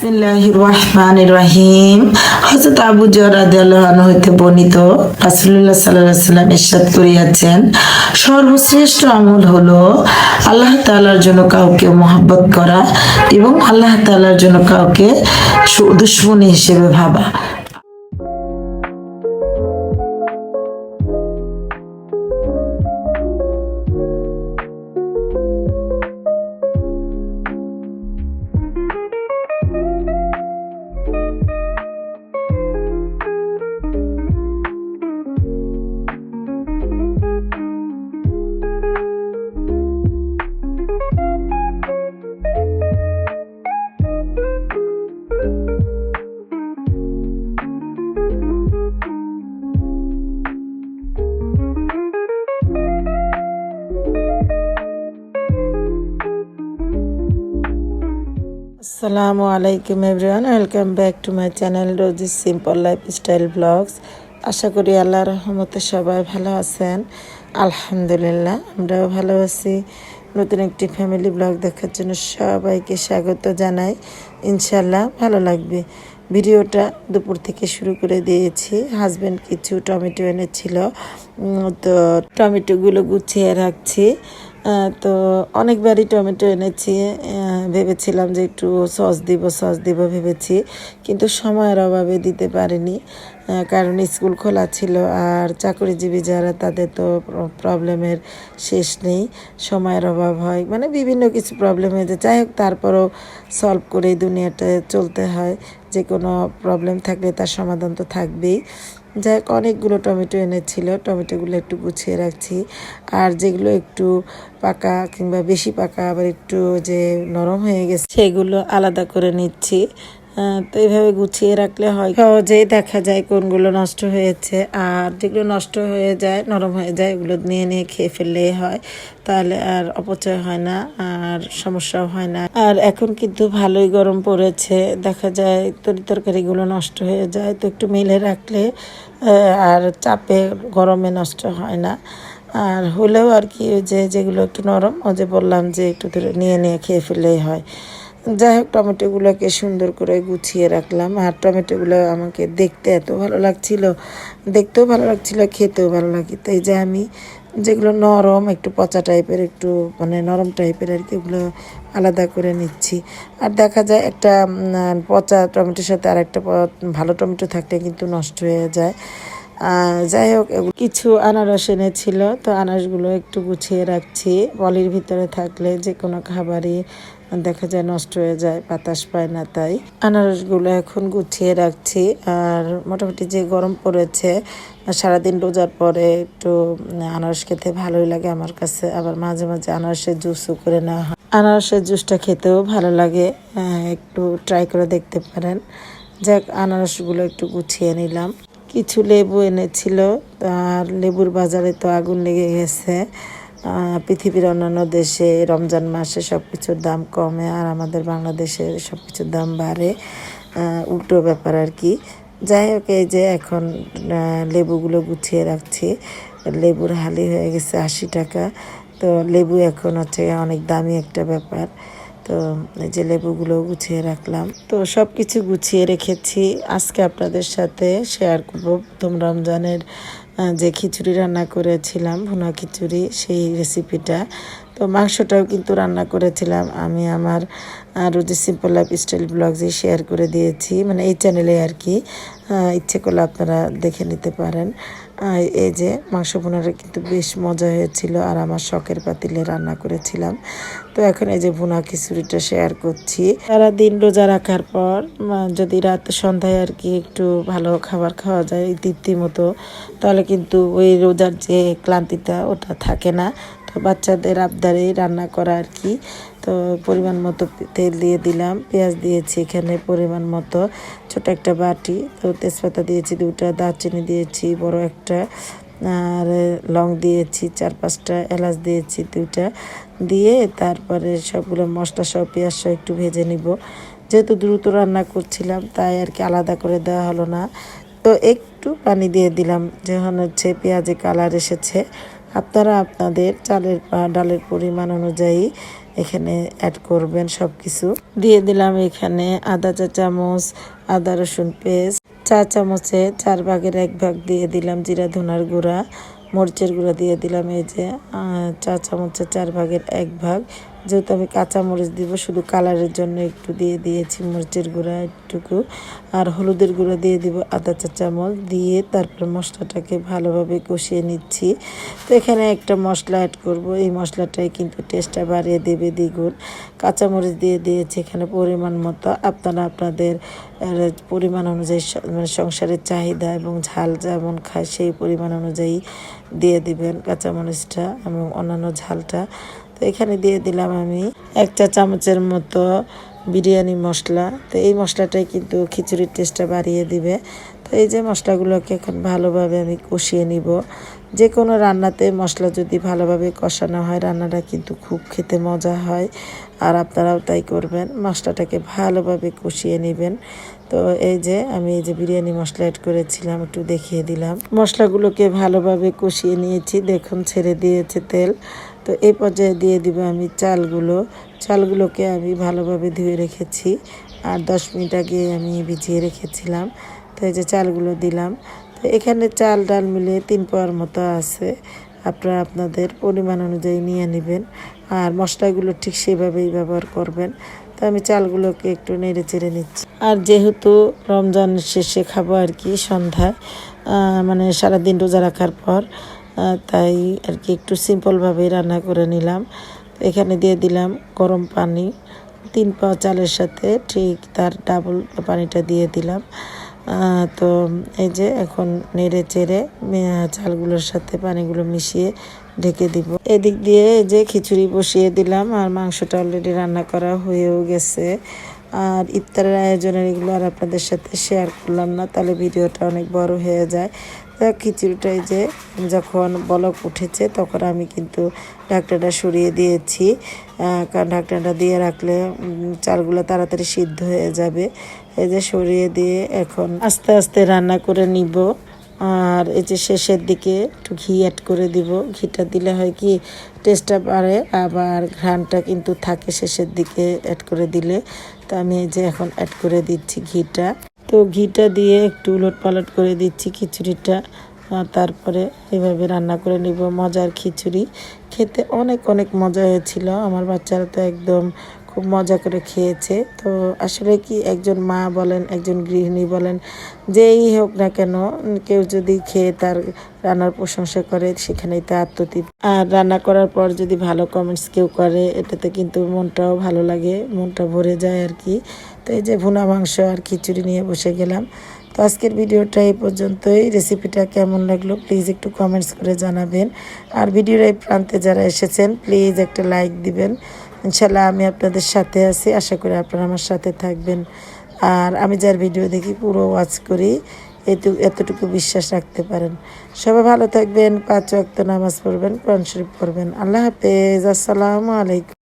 বিসমিল্লাহির রহমানির রহিম। হযরত আবু যর রাদিয়াল্লাহু আনহু হইতে বর্ণিত রাসূলুল্লাহ সাল্লাল্লাহু আলাইহি ওয়াসাল্লাম ইরশাদ করিয়াছেন, সর্বশ্রেষ্ঠ আমল হলো আল্লাহ তাআলার জন্য কাউকে মহব্বত করা এবং আল্লাহ তাআলার জন্য কাউকে দুশমন হিসেবে ভাবা। আসসালামু আলাইকুম everyone, welcome back to my channel Rozi's simple lifestyle blogs. আশা করি আল্লাহর রহমতে সবাই ভালো আছেন। আলহামদুলিল্লাহ আমরাও ভালো আছি। নতুন একটি ফ্যামিলি ব্লগ দেখার জন্য সবাইকে স্বাগত জানাই। ইনশাল্লাহ ভালো লাগবে। ভিডিওটা দুপুর থেকে শুরু করে দিয়েছি। হাজব্যান্ড কিছু টমেটো এনেছিল, তো টমেটোগুলো গুছিয়ে রাখছি। তো অনেকবারই টমেটো এনেছি, ভেবেছিলাম যে একটু সস দিব ভেবেছি, কিন্তু সময়ের অভাবে দিতে পারিনি, কারণ স্কুল খোলা ছিল আর চাকরিজীবী যারা তাদের তো প্রবলেমের শেষ নেই, সময়ের অভাব হয়, মানে বিভিন্ন কিছু প্রবলেম হয়ে যায়। যাই হোক, তারপরও সলভ করে দুনিয়াটা চলতে হয়। যে কোনো প্রবলেম থাকলে তার সমাধান তো থাকবেই। যাই হোক, অনেকগুলো টমেটো এনেছিল, টমেটোগুলো একটু গুছিয়ে রাখছি। আর যেগুলো একটু পাকা কিংবা বেশি পাকা আবার একটু যে নরম হয়ে গেছে সেগুলো আলাদা করে নিচ্ছি। তো এইভাবে গুছিয়ে রাখলে হয়, সহজেই দেখা যায় কোনগুলো নষ্ট হয়েছে। আর যেগুলো নষ্ট হয়ে যায়, নরম হয়ে যায়, এগুলো নিয়ে খেয়ে ফেললেই হয়, তাহলে আর অপচয় হয় না আর সমস্যাও হয় না। আর এখন কিন্তু ভালোই গরম পড়েছে, দেখা যায় তরকারিগুলো নষ্ট হয়ে যায়, তো একটু মেলে রাখলে আর চাপে গরমে নষ্ট হয় না। আর হলেও আর কি, যেগুলো একটু নরম, যে বললাম যে একটু নিয়ে খেয়ে ফেললেই হয়। যাই হোক, টমেটোগুলোকে সুন্দর করে গুছিয়ে রাখলাম। আর টমেটোগুলো আমাকে দেখতে এত ভালো লাগছিল, দেখতেও ভালো লাগছিল, খেতেও ভালো লাগে। তাই যে আমি যেগুলো নরম, একটু পচা টাইপের, একটু মানে নরম টাইপের আর কি, ওগুলো আলাদা করে নিচ্ছি। আর দেখা যায় একটা পচা টমেটোর সাথে আর একটা ভালো টমেটো থাকলে কিন্তু নষ্ট হয়ে যায়। যাই হোক, কিছু আনারস এনেছিল, তো আনারসগুলো একটু গুছিয়ে রাখছি। পলির ভিতরে থাকলে যে কোনো খাবারই দেখা যায় নষ্ট হয়ে যায়, বাতাস পায় না, তাই আনারসগুলো এখন গুছিয়ে রাখছি। আর মোটামুটি যে গরম পড়েছে, সারাদিন রোজার পরে একটু আনারস খেতে ভালোই লাগে আমার কাছে। আবার মাঝে মাঝে আনারসের জুসও করে নেওয়া হয়, আনারসের জুসটা খেতেও ভালো লাগে, একটু ট্রাই করে দেখতে পারেন। যাক, আনারসগুলো একটু গুছিয়ে নিলাম। কিছু লেবু এনেছিল, আর লেবুর বাজারে তো আগুন লেগে গেছে। পৃথিবীর অন্যান্য দেশে রমজান মাসে সব কিছুর দাম কমে, আর আমাদের বাংলাদেশে সব কিছুর দাম বাড়ে, উল্টো ব্যাপার আর কি। যাই হোক, এই যে এখন লেবুগুলো গুছিয়ে রাখছি। লেবুর হালি হয়ে গেছে 80 টাকা। তো লেবু এখন হচ্ছে অনেক দামি একটা ব্যাপার। তো এই যে লেবুগুলো গুছিয়ে রাখলাম, তো সব কিছু গুছিয়ে রেখেছি। আজকে আপনাদের সাথে শেয়ার করবো প্রথম রমজানের যে খিচুড়ি রান্না করেছিলাম, ভুনা খিচুড়ি, সেই রেসিপিটা। তো মাংসটাও কিন্তু রান্না করেছিলাম আমি আমার রোজি সিম্পল লাইফস্টাইল ব্লগসে শেয়ার করে দিয়েছি, মানে এই চ্যানেলে আর কি। ইচ্ছে করলে আপনারা দেখে নিতে পারেন। এই যে মাংস ভুনাটা কিন্তু বেশ মজা হয়েছিল, আর আমার শখের পাতিলে রান্না করেছিলাম। তো এখন এই যে ভুনা খিচুড়িটা শেয়ার করছি। সারাদিন রোজা রাখার পর যদি রাত সন্ধ্যায় আর কি একটু ভালো খাবার খাওয়া যায় তৃপ্তি মতো, তাহলে কিন্তু ওই রোজার যে ক্লান্তিটা ওটা থাকে না। তো বাচ্চাদের আবদারে রান্না করা আর কি। তো পরিমাণ মতো তেল দিয়ে দিলাম, পেঁয়াজ দিয়েছি এখানে পরিমাণ মতো, ছোট একটা বাটি। তো তেজপাতা দিয়েছি 2টা, দারচিনি দিয়েছি বড় একটা, আর লং দিয়েছি 4-5টা, এলাচ দিয়েছি 2টা, দিয়ে তারপরে সবগুলো মশলা সহ পেঁয়াজ সহ একটু ভেজে নিব। যেহেতু দ্রুত রান্না করছিলাম, তাই আর কি আলাদা করে দেওয়া হলো না। তো একটু পানি দিয়ে দিলাম, যখন হচ্ছে পেঁয়াজে কালার এসেছে। আপনারা আপনাদের চালের ডালের পরিমাণ অনুযায়ী এখানে অ্যাড করবেন সব কিছু। দিয়ে দিলাম এখানে আদা চা চামচ আদা রসুন পেস্ট, চা চামচে 1/4 দিয়ে দিলাম জিরা ধনার গুঁড়া, মরিচের গুঁড়া দিয়ে দিলাম এই যে চা চামচে 1/4 যেহেতু আমি কাঁচা মরিচ দিব শুধু কালারের জন্য একটু দিয়ে দিয়েছি মরিচের গুঁড়া একটুকু, আর হলুদের গুঁড়া দিয়ে দিব আধা চা চামচ, দিয়ে তারপর মশলাটাকে ভালোভাবে কষিয়ে নিচ্ছি। তো এখানে একটা মশলা অ্যাড করব, এই মশলাটাই কিন্তু টেস্টটা বাড়িয়ে দেবে দ্বিগুণ। কাঁচামরিচ দিয়ে দিয়েছি এখানে পরিমাণ মতো, আপনারা আপনাদের পরিমাণ অনুযায়ী মানে সংসারের চাহিদা এবং ঝাল যেমন খায় সেই পরিমাণ অনুযায়ী দিয়ে দিবেন কাঁচামরিচটা এবং অন্যান্য ঝালটা। তো এখানে দিয়ে দিলাম আমি 1 চা চামচের মতো বিরিয়ানি মশলা। তো এই মশলাটাই কিন্তু খিচুড়ির টেস্টটা বাড়িয়ে দিবে। তো এই যে মশলাগুলোকে এখন ভালোভাবে আমি কষিয়ে নিব। যে কোনো রান্নাতে মশলা যদি ভালোভাবে কষানো হয় রান্নাটা কিন্তু খুব খেতে মজা হয়, আর আপনারাও তাই করবেন, মশলাটাকে ভালোভাবে কষিয়ে নেবেন। তো এই যে আমি এই যে বিরিয়ানি মশলা অ্যাড করেছিলাম একটু দেখিয়ে দিলাম, মশলাগুলোকে ভালোভাবে কষিয়ে নিয়েছি, দেখুন ছেড়ে দিয়েছে তেল। তো এই পর্যায়ে দিয়ে দিব আমি চালগুলোকে আমি ভালোভাবে ধুয়ে রেখেছি আর 10 মিনিট আগে আমি ভিজিয়ে রেখেছিলাম। তো এই যে চালগুলো দিলাম। তো এখানে চাল ডাল মিলিয়ে 3 পাওয়ার মতো আছে, আপনারা আপনাদের পরিমাণ অনুযায়ী নিয়ে নেবেন আর মশলাগুলো ঠিক সেভাবেই ব্যবহার করবেন। তো আমি চালগুলোকে একটু নেড়ে চেড়ে নিচ্ছি। আর যেহেতু রমজান শেষে খাবো আর কি সন্ধ্যায়, মানে সারাদিন রোজা রাখার পর, তাই আর কি একটু সিম্পলভাবেই রান্না করে নিলাম। এখানে দিয়ে দিলাম গরম পানি, 3 পাও চালের সাথে ঠিক তার ডাবল পানিটা দিয়ে দিলাম। তো এই যে এখন নেড়ে চেড়ে চালগুলোর সাথে পানিগুলো মিশিয়ে ঢেকে দিব। এদিক দিয়ে যে খিচুড়ি বসিয়ে দিলাম আর মাংসটা অলরেডি রান্না করা হয়েও গেছে। আর ইফতারের আয়োজনের এগুলো আর আপনাদের সাথে শেয়ার করলাম না, তাহলে ভিডিওটা অনেক বড় হয়ে যায়। খিচুড়িটাই যে যখন বলক উঠেছে তখন আমি কিন্তু ঢাকনাটা সরিয়ে দিয়েছি, কারণ ঢাকনাটা দিয়ে রাখলে চালগুলো তাড়াতাড়ি সিদ্ধ হয়ে যাবে। এই যে সরিয়ে দিয়ে এখন আস্তে আস্তে রান্না করে নিব। আর এই যে শেষের দিকে একটু ঘি অ্যাড করে দিব, ঘিটা দিলে হয় কি টেস্টটা বাড়ে, আবার ঘ্রাণটা কিন্তু থাকে শেষের দিকে অ্যাড করে দিলে। তো আমি এই যে এখন অ্যাড করে দিচ্ছি ঘিটা। তো ঘিটা দিয়ে একটু উলট পালট করে দিচ্ছি খিচুড়িটা, তারপরে এভাবে রান্না করে নিব। মজার খিচুড়ি, খেতে অনেক অনেক মজা হয়েছিল, আমার বাচ্চারা তো একদম খুব মজা করে খেয়েছে। তো আসলে কি একজন মা বলেন একজন গৃহিণী বলেন যেই হোক না কেন, কেউ যদি খেয়ে তার রান্নার প্রশংসা করে সেখানেই তো আত্মতৃপ্তি, আর রান্না করার পর যদি ভালো কমেন্টস কেউ করে এটাতে কিন্তু মনটাও ভালো লাগে, মনটা ভরে যায় আর কি। তো এই যে ভুনা মাংস আর খিচুড়ি নিয়ে বসে গেলাম। তো আজকের ভিডিওটা এই পর্যন্তই। রেসিপিটা কেমন লাগলো প্লিজ একটু কমেন্টস করে জানাবেন, আর ভিডিওর এই প্রান্তে যারা এসেছেন প্লিজ একটা লাইক দিবেন। ইনশাল্লাহ আমি আপনাদের সাথে আছি, আশা করি আপনারা আমার সাথে থাকবেন। আর আমি যার ভিডিও দেখি পুরো ওয়াচ করি, এতটুকু বিশ্বাস রাখতে পারেন। সবাই ভালো থাকবেন, 5 ওয়াক্ত নামাজ পড়বেন, কোরআন শরীফ পড়বেন। আল্লাহ হাফেজ, আসসালামু আলাইকুম।